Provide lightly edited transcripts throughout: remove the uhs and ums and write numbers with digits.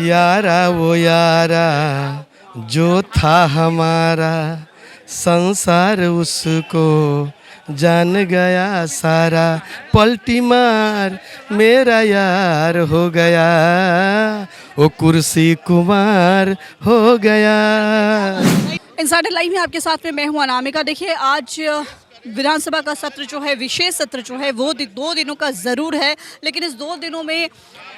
यारा वो यारा जो था हमारा, संसार उसको जान गया सारा, पलटी मार मेरा यार हो गया, वो कुर्सी कुमार हो गया। इनसाइडर लाइव में आपके साथ में मैं हूं अनामिका। देखिए, आज विधानसभा का सत्र जो है, विशेष सत्र जो है वो 2 दिनों का ज़रूर है, लेकिन इस 2 दिनों में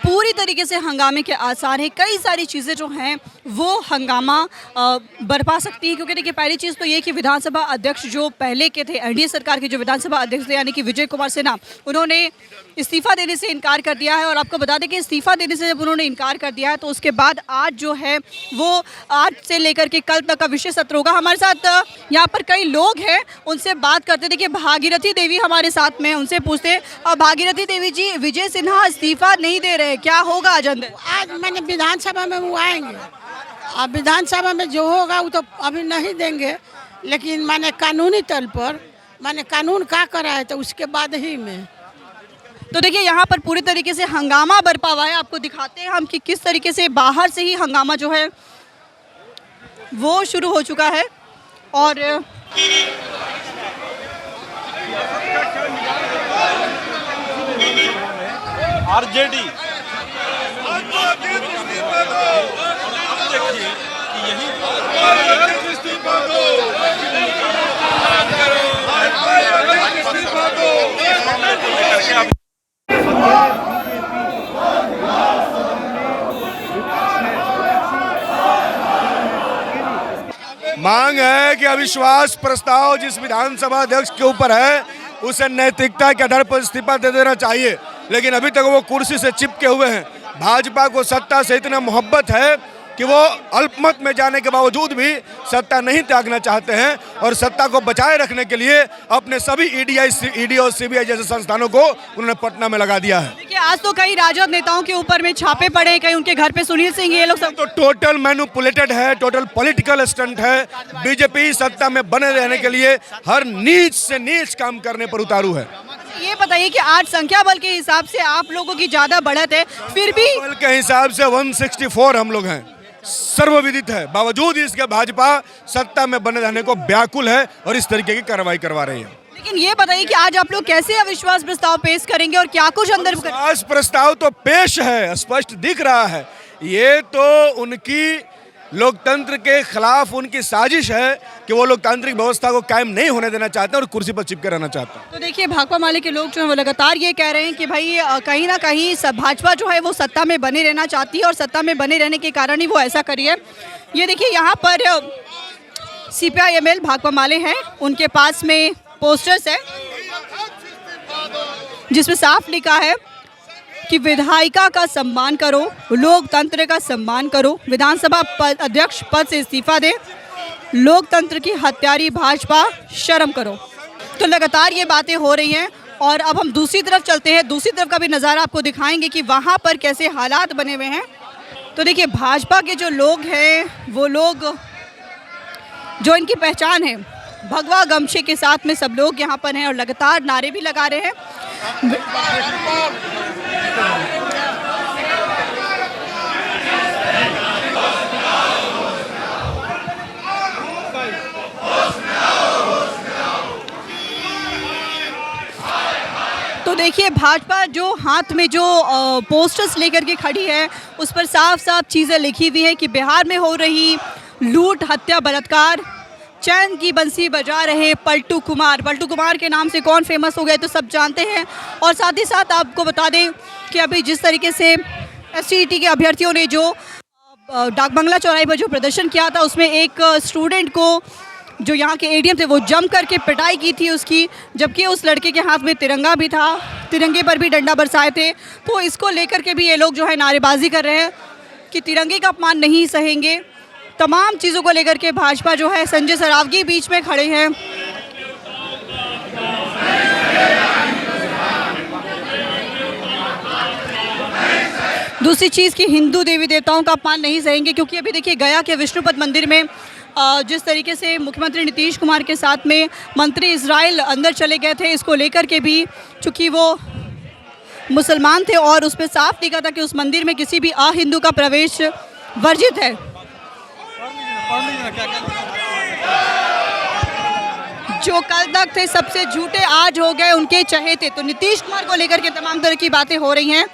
पूरी तरीके से हंगामे के आसार हैं। कई सारी चीज़ें जो हैं वो हंगामा बरपा सकती है, क्योंकि देखिए पहली चीज़ तो ये कि विधानसभा अध्यक्ष जो पहले के थे, एनडीए सरकार के जो विधानसभा अध्यक्ष थे यानी कि विजय कुमार सिन्हा, उन्होंने इस्तीफ़ा देने से इनकार कर दिया है। और आपको बता दें कि इस्तीफ़ा देने से जब उन्होंने इनकार कर दिया है तो उसके बाद आज जो है वो आज से लेकर के कल तक का विशेष सत्र होगा। हमारे साथ यहाँ पर कई लोग हैं, उनसे बात करते। देखिए, भागीरथी देवी हमारे साथ में, उनसे पूछते। भागीरथी देवी जी, विजय सिन्हा इस्तीफा नहीं दे रहे, क्या होगा आज अंदर? आज मैंने विधानसभा में वो आएंगे, अब विधानसभा में जो होगा वो तो अभी नहीं देंगे, लेकिन मैंने कानूनी तल पर मैंने कानून का करा है तो उसके बाद ही में। तो देखिए, यहाँ पर पूरी तरीके से हंगामा बरपा हुआ है। आपको दिखाते हैं हम कि किस तरीके से बाहर से ही हंगामा जो है वो शुरू हो चुका है। और आरजेडी मांग है कि अविश्वास प्रस्ताव जिस विधानसभा अध्यक्ष के ऊपर है उसे नैतिकता के आधार पर इस्तीफा दे देना चाहिए, लेकिन अभी तक वो कुर्सी से चिपके हुए हैं। भाजपा को सत्ता से इतना मोहब्बत है कि वो अल्पमत में जाने के बावजूद भी सत्ता नहीं त्यागना चाहते हैं और सत्ता को बचाए रखने के लिए अपने सभी ईडी और सीबीआई जैसे संस्थानों को उन्होंने पटना में लगा दिया है। देखिए, आज तो कई राजद नेताओं के ऊपर में छापे पड़े, कहीं उनके घर पे सुनील सिंह, ये लोग सब तो टोटल मैनिपुलेटेड है, टोटल पॉलिटिकल स्टंट है। बीजेपी सत्ता में बने रहने के लिए हर नीच से नीच काम करने पर उतारू है। ये बताइए कि आज संख्या बल के हिसाब से आप लोगों की ज्यादा बढ़त है, फिर भी बल के हिसाब से 164 हम लोग हैं, सर्वविदित है। बावजूद इसके भाजपा सत्ता में बने रहने को व्याकुल है और इस तरीके की कार्रवाई करवा रही है। लेकिन ये बताइए कि आज आप लोग कैसे अविश्वास प्रस्ताव पेश करेंगे और क्या कुछ अंदर अविश्वास प्रस्ताव तो पेश है, स्पष्ट दिख रहा है। ये तो उनकी लोकतंत्र के खिलाफ उनकी साजिश है कि वो लोकतांत्रिक व्यवस्था को कायम नहीं होने देना चाहते हैं और कुर्सी पर चिपके रहना चाहते हैं। तो देखिए, भाकपा माले के लोग जो है वो लगातार ये कह रहे हैं कि भाई कहीं ना कहीं भाजपा जो है वो सत्ता में बने रहना चाहती है और सत्ता में बने रहने के कारण ही वो ऐसा करी है। ये देखिए, यहाँ पर CPI-ML भाकपा माले हैं, उनके पास में पोस्टर्स है जिसमें साफ लिखा है कि विधायिका का सम्मान करो, लोकतंत्र का सम्मान करो, विधानसभा अध्यक्ष पद से इस्तीफा दे, लोकतंत्र की हत्यारी भाजपा शर्म करो। तो लगातार ये बातें हो रही हैं और अब हम दूसरी तरफ चलते हैं। दूसरी तरफ का भी नज़ारा आपको दिखाएंगे कि वहाँ पर कैसे हालात बने हुए हैं। तो देखिए, भाजपा के जो लोग हैं वो लोग जो इनकी पहचान है भगवा गमछे के साथ में सब लोग यहाँ पर हैं और लगातार नारे भी लगा रहे हैं। तो देखिए, भाजपा जो हाथ में जो पोस्टर्स लेकर के खड़ी है उस पर साफ साफ चीज़ें लिखी हुई हैं कि बिहार में हो रही लूट, हत्या, बलात्कार, चैन की बंसी बजा रहे पलटू कुमार। पलटू कुमार के नाम से कौन फेमस हो गए तो सब जानते हैं। और साथ ही साथ आपको बता दें कि अभी जिस तरीके से SCET के अभ्यर्थियों ने जो डाक बंगला चौराहे पर जो प्रदर्शन किया था उसमें एक स्टूडेंट को जो यहाँ के ADM थे वो जम करके पिटाई की थी उसकी, जबकि उस लड़के के हाथ में तिरंगा भी था, तिरंगे पर भी डंडा बरसाए थे। तो इसको लेकर के भी ये लोग जो है नारेबाजी कर रहे हैं कि तिरंगे का अपमान नहीं सहेंगे। तमाम चीज़ों को लेकर के भाजपा जो है, संजय सरावगी बीच में खड़े हैं। दूसरी चीज़ कि हिंदू देवी देवताओं का अपमान नहीं सहेंगे, क्योंकि अभी देखिए गया के विष्णुपद मंदिर में जिस तरीके से मुख्यमंत्री नीतीश कुमार के साथ में मंत्री इजराइल अंदर चले गए थे, इसको लेकर के भी चूँकि वो मुसलमान थे और उस पर साफ लिखा था कि उस मंदिर में किसी भी अहिंदू का प्रवेश वर्जित है। जो कल तक थे सबसे झूठे आज हो गए उनके चहेते। तो नीतीश कुमार को लेकर के तमाम तरह की बातें हो रही हैं।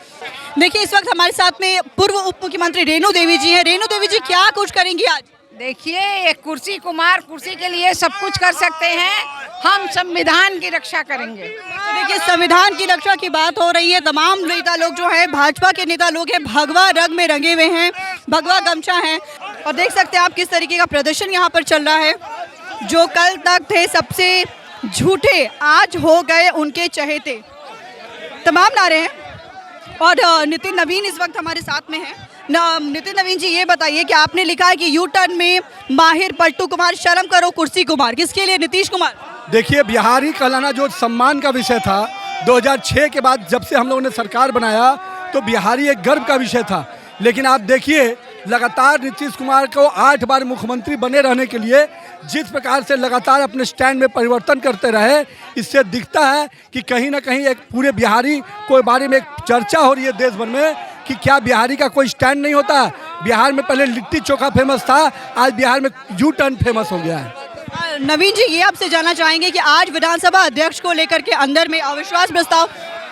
देखिए इस वक्त हमारे साथ में पूर्व उप मुख्यमंत्री रेणु देवी जी हैं। रेणु देवी जी क्या कुछ करेंगी आज? देखिए एक कुर्सी कुमार, कुर्सी के लिए सब कुछ कर सकते हैं, हम संविधान की रक्षा करेंगे। तो देखिए संविधान की रक्षा की बात हो रही है। तमाम नेता लोग जो है भाजपा के नेता लोग हैं भगवा रंग में रंगे हुए हैं, भगवा गमछा है और देख सकते हैं आप किस तरीके का प्रदर्शन यहाँ पर चल रहा है। जो कल तक थे सबसे झूठे आज हो गए उनके चहेते, तमाम नारे हैं। और नितिन नवीन इस वक्त हमारे साथ में हैं। नितिन नवीन जी ये बताइए कि आपने लिखा है कि यू टर्न में माहिर पलटू कुमार, शर्म करो कुर्सी कुमार, किसके लिए? नीतीश कुमार। देखिए बिहारी कहलाना जो सम्मान का विषय था 2006 के बाद जब से हम लोगों ने सरकार बनाया तो बिहारी एक गर्व का विषय था। लेकिन आप देखिए लगातार नीतीश कुमार को 8 बार मुख्यमंत्री बने रहने के लिए जिस प्रकार से लगातार अपने स्टैंड में परिवर्तन करते रहे, इससे दिखता है कि कहीं ना कहीं एक पूरे बिहारी को बारे में एक चर्चा हो रही है देश भर में कि क्या बिहारी का कोई स्टैंड नहीं होता। बिहार में पहले लिट्टी चोखा फेमस था, आज बिहार में यू टर्न फेमस हो गया है। नवीन जी ये आपसे जानना चाहेंगे कि आज विधानसभा अध्यक्ष को लेकर के अंदर में अविश्वास प्रस्ताव,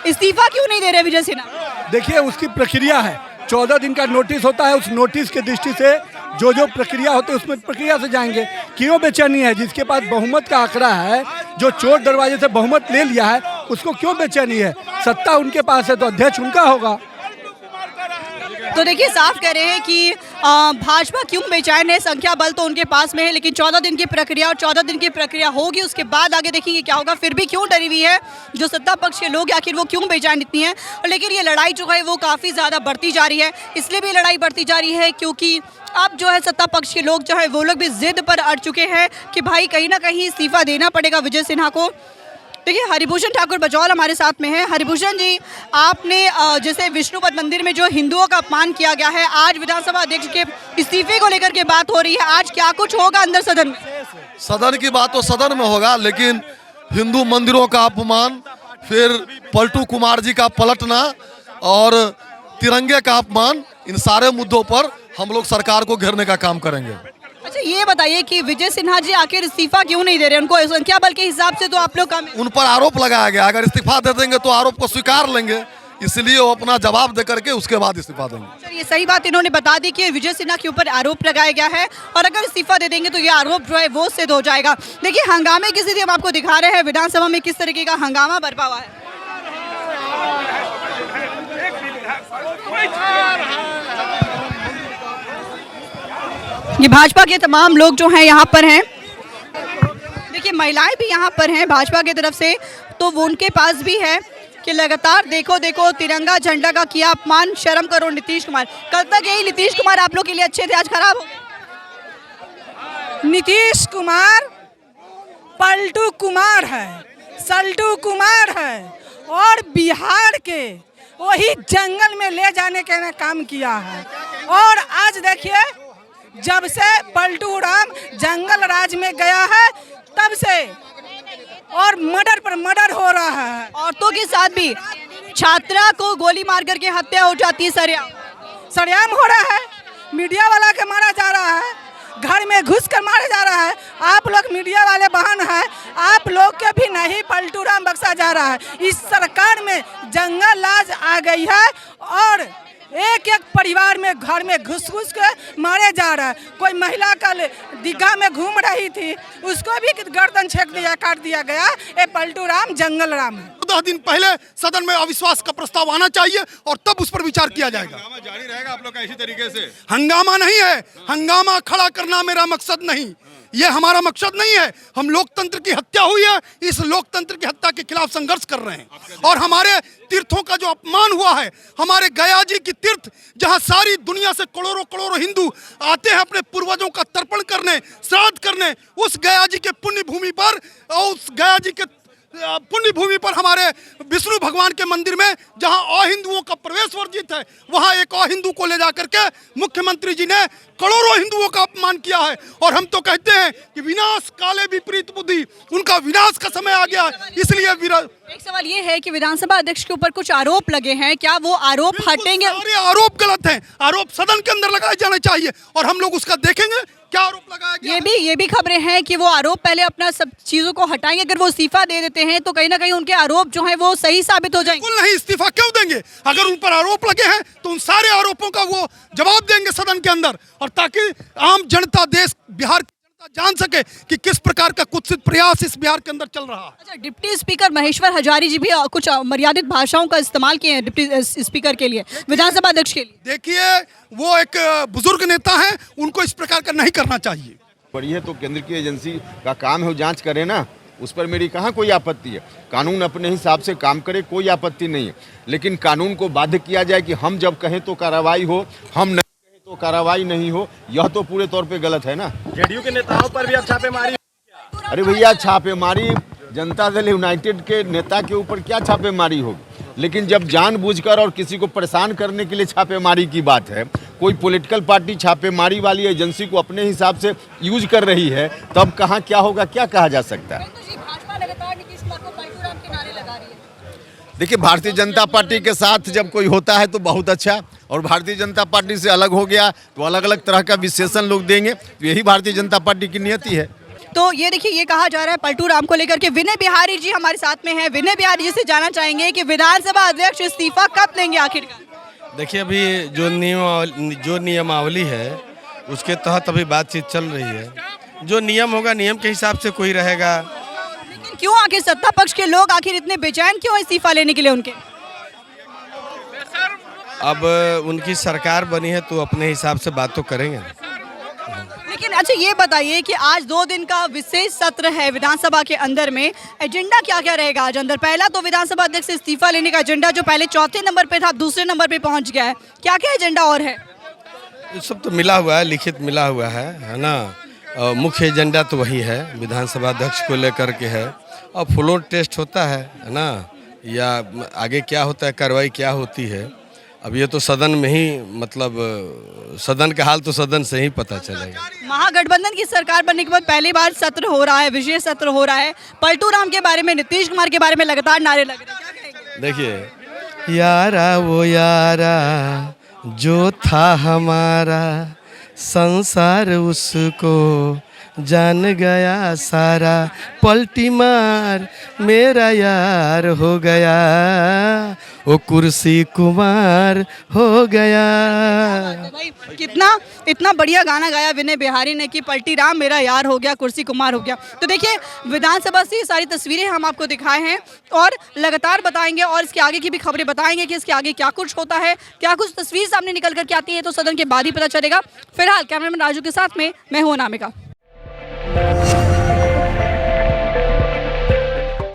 इस्तीफा क्यों नहीं दे रहे विजय सिन्हा? देखिए उसकी प्रक्रिया है, 14 दिन का नोटिस होता है। उस नोटिस के दृष्टि से जो प्रक्रिया होती है उसमें प्रक्रिया से जाएंगे। क्यों बेचैनी है? जिसके पास बहुमत का आंकड़ा है, जो चोर दरवाजे से बहुमत ले लिया है, उसको क्यों बेचैनी है? सत्ता उनके पास है तो अध्यक्ष उनका होगा। तो देखिए साफ कह रहे हैं कि भाजपा क्यों बेचैन है, संख्या बल तो उनके पास में है लेकिन 14 दिन की प्रक्रिया और 14 दिन की प्रक्रिया होगी उसके बाद आगे देखेंगे क्या होगा। फिर भी क्यों डरी हुई है जो सत्ता पक्ष के लोग, आखिर वो क्यों बेचैन इतनी है? और लेकिन ये लड़ाई जो है वो काफ़ी ज़्यादा बढ़ती जा रही है। इसलिए भी लड़ाई बढ़ती जा रही है क्योंकि अब जो है सत्ता पक्ष के लोग जो है वो लोग भी जिद पर अड़ चुके हैं कि भाई कहीं ना कहीं इस्तीफा देना पड़ेगा विजय सिन्हा को। देखिए हरिभूषण ठाकुर बजौल हमारे साथ में है। हरिभूषण जी आपने जैसे विष्णुपद मंदिर में जो हिंदुओं का अपमान किया गया है, आज विधानसभा अध्यक्ष के इस्तीफे को लेकर के बात हो रही है, आज क्या कुछ होगा अंदर सदन में? सदन की बात तो सदन में होगा लेकिन हिंदू मंदिरों का अपमान, फिर पलटू कुमार जी का पलटना और तिरंगे का अपमान, इन सारे मुद्दों पर हम लोग सरकार को घेरने का काम करेंगे। अच्छा ये बताइए कि विजय सिन्हा जी आखिर इस्तीफा क्यों नहीं दे रहे? उनको संख्या बल के हिसाब से तो आप लोग कम है। उन पर आरोप लगाया गया, अगर इस्तीफा दे देंगे तो आरोप को स्वीकार लेंगे, इसलिए वो अपना जवाब दे करके उसके बाद इस्तीफा देंगे। सर ये सही बात इन्होंने बता दी कि विजय सिन्हा के ऊपर आरोप लगाया गया है और अगर इस्तीफा दे देंगे तो ये आरोप जो है वो सिद्ध हो जाएगा। देखिए हंगामे की स्थिति हम आपको दिखा रहे हैं, विधानसभा में किस तरीके का हंगामा बरपा हुआ है। ये भाजपा के तमाम लोग जो हैं यहाँ पर हैं। देखिए महिलाएं भी यहाँ पर हैं भाजपा की तरफ से, तो वो उनके पास भी है कि लगातार देखो देखो तिरंगा झंडा का किया अपमान, शर्म करो नीतीश कुमार। कल तक यही नीतीश कुमार आप लोग के लिए अच्छे थे, आज खराब हो गए। नीतीश कुमार पलटू कुमार है, सल्टू कुमार है और बिहार के वही जंगल में ले जाने के काम किया है। और आज देखिए जब से पलटू राम जंगल राज में गया है तब से और मर्डर पर मर्डर हो रहा है। औरतों के साथ भी छात्रा को गोली मार करके हत्या हो जाती है, सरेआम हो रहा है, मीडिया वाला के मारा जा रहा है, घर में घुस कर मारा जा रहा है। आप लोग मीडिया वाले बहन हैं, आप लोग के भी नहीं पलटू राम बख्शा जा रहा है। इस सरकार में जंगल राज आ गई है और एक एक परिवार में घर में घुस घुस के मारे जा रहा है। कोई महिला कल दीघा में घूम रही थी, उसको भी गर्दन छेक दिया, काट दिया गया। ये पलटू राम जंगल राम है। 10 दिन पहले सदन में अविश्वास का प्रस्ताव आना चाहिए और तब उस पर विचार किया जाएगा। हंगामा जारी रहेगा आप लोग का इसी तरीके से? हंगामा नहीं है, हंगामा खड़ा करना मेरा मकसद नहीं, ये हमारा मकसद नहीं है। हम लोकतंत्र की हत्या हुई है, इस लोकतंत्र की हत्या के खिलाफ संघर्ष कर रहे हैं। और हमारे तीर्थों का जो अपमान हुआ है, हमारे गया जी की तीर्थ जहां सारी दुनिया से करोड़ों करोड़ों हिंदू आते हैं अपने पूर्वजों का तर्पण करने, श्राद्ध करने, उस गया जी के पुण्य भूमि पर और उस गया जी के पुण्य भूमि पर हमारे विष्णु भगवान के मंदिर में जहां अहिंदुओं का प्रवेश वर्जित है, वहां एक अहिंदू को ले जाकर के मुख्यमंत्री जी ने करोड़ों हिंदुओं का अपमान किया है। और हम तो कहते हैं कि विनाश काले विपरीत बुद्धि, उनका विनाश का समय आ गया है। इसलिए एक सवाल ये है कि विधानसभा अध्यक्ष के ऊपर कुछ आरोप लगे हैं, क्या वो आरोप हटेंगे? सारे आरोप गलत हैं, आरोप सदन के अंदर लगाए जाने चाहिए और हम लोग उसका देखेंगे क्या आरोप लगाया गया। ये भी खबरें हैं कि वो आरोप पहले अपना सब चीजों को हटाएंगे, अगर वो इस्तीफा दे देते हैं तो कहीं ना कहीं उनके आरोप जो हैं वो सही साबित हो जाएंगे। बिल्कुल नहीं, इस्तीफा क्यों देंगे? अगर उन पर आरोप लगे हैं तो उन सारे आरोपों का वो जवाब देंगे सदन के अंदर, और ताकि आम जनता, देश बिहार की जनता जान सके कि किस प्रकार का कुत्सित प्रयास इस बिहार के अंदर चल रहा है। अच्छा, डिप्टी स्पीकर महेश्वर हजारी जी भी कुछ मर्यादित भाषाओं का इस्तेमाल किए हैं डिप्टी स्पीकर के लिए, विधानसभा अध्यक्ष के लिए। देखिए, वो एक बुजुर्ग नेता है, उनको इस प्रकार का नहीं करना चाहिए। पड़ी है तो केंद्र की एजेंसी का काम है वो जांच करे ना, उस पर मेरी कहाँ कोई आपत्ति है। कानून अपने हिसाब से काम करे, कोई आपत्ति नहीं है, लेकिन कानून को बाध्य किया जाए कि हम जब कहें तो कार्रवाई हो, हम नहीं कहें तो कार्रवाई नहीं हो, यह तो पूरे तौर पे गलत है ना। जेडीयू के नेताओं पर भी अब छापेमारी। अरे भैया, छापेमारी जनता दल यूनाइटेड के नेता के ऊपर क्या छापेमारी होगी? लेकिन जब जानबूझकर और किसी को परेशान करने के लिए छापेमारी की बात है, कोई पॉलिटिकल पार्टी छापेमारी वाली एजेंसी को अपने हिसाब से यूज कर रही है, तब कहाँ क्या होगा, क्या कहा जा सकता है? देखिए, भारतीय जनता पार्टी के साथ जब कोई होता है तो बहुत अच्छा, और भारतीय जनता पार्टी से अलग हो गया तो अलग अलग तरह का विशेषण लोग देंगे, तो यही भारतीय जनता पार्टी की नियति है। तो ये देखिए, ये कहा जा रहा है पलटू राम को लेकर के। विनय बिहारी जी हमारे साथ में हैं। विनय बिहारी जी से जानना चाहेंगे कि विधानसभा अध्यक्ष इस्तीफा कब देंगे आखिरकार? देखिए, अभी जो नियमावली है उसके तहत अभी बातचीत चल रही है। जो नियम होगा, नियम के हिसाब से कोई रहेगा। लेकिन क्यों आखिर सत्ता पक्ष के लोग आखिर इतने बेचैन क्यों इस्तीफा लेने के लिए उनके? अब उनकी सरकार बनी है तो अपने हिसाब से बात तो करेंगे। लेकिन अच्छा, ये बताइए कि आज 2 दिन का विशेष सत्र है विधानसभा के अंदर में, एजेंडा क्या क्या रहेगा आज अंदर? पहला तो विधानसभा अध्यक्ष से इस्तीफा लेने का एजेंडा, जो पहले 4थे नंबर पे था, अब दूसरे नंबर पे पहुंच गया है। क्या क्या एजेंडा और है? ये सब तो मिला हुआ है, लिखित मिला हुआ है ना। मुख्य एजेंडा तो वही है, विधानसभा अध्यक्ष को लेकर के है। और फ्लोर टेस्ट होता है ना, या आगे क्या होता है, कार्रवाई क्या होती है, अब ये तो सदन में ही, मतलब सदन का हाल तो सदन से ही पता चलेगा। महागठबंधन की सरकार बनने के बाद पहली बार सत्र हो रहा है, विशेष सत्र हो रहा है। पलटू राम के बारे में, नीतीश कुमार के बारे में लगातार नारे लग रहे हैं, क्या कहेंगे? देखिए, यारा वो यारा जो था हमारा, संसार उसको जान गया सारा, पलटी मार मेरा यार हो गया, वो कुर्सी कुमार हो गया। भाई, इतना बढ़िया गाना गाया विनय बिहारी ने कि पलटी राम मेरा यार हो गया, कुर्सी कुमार हो गया। तो देखिए, विधानसभा से ये सारी तस्वीरें हम आपको दिखाए हैं और लगातार बताएंगे, और इसके आगे की भी खबरें बताएंगे कि इसके आगे क्या कुछ होता है, क्या कुछ तस्वीर सामने निकल कर के आती है, तो सदन के बाद ही पता चलेगा। फिलहाल कैमरामैन राजू के साथ में मैं हूं अनामिका।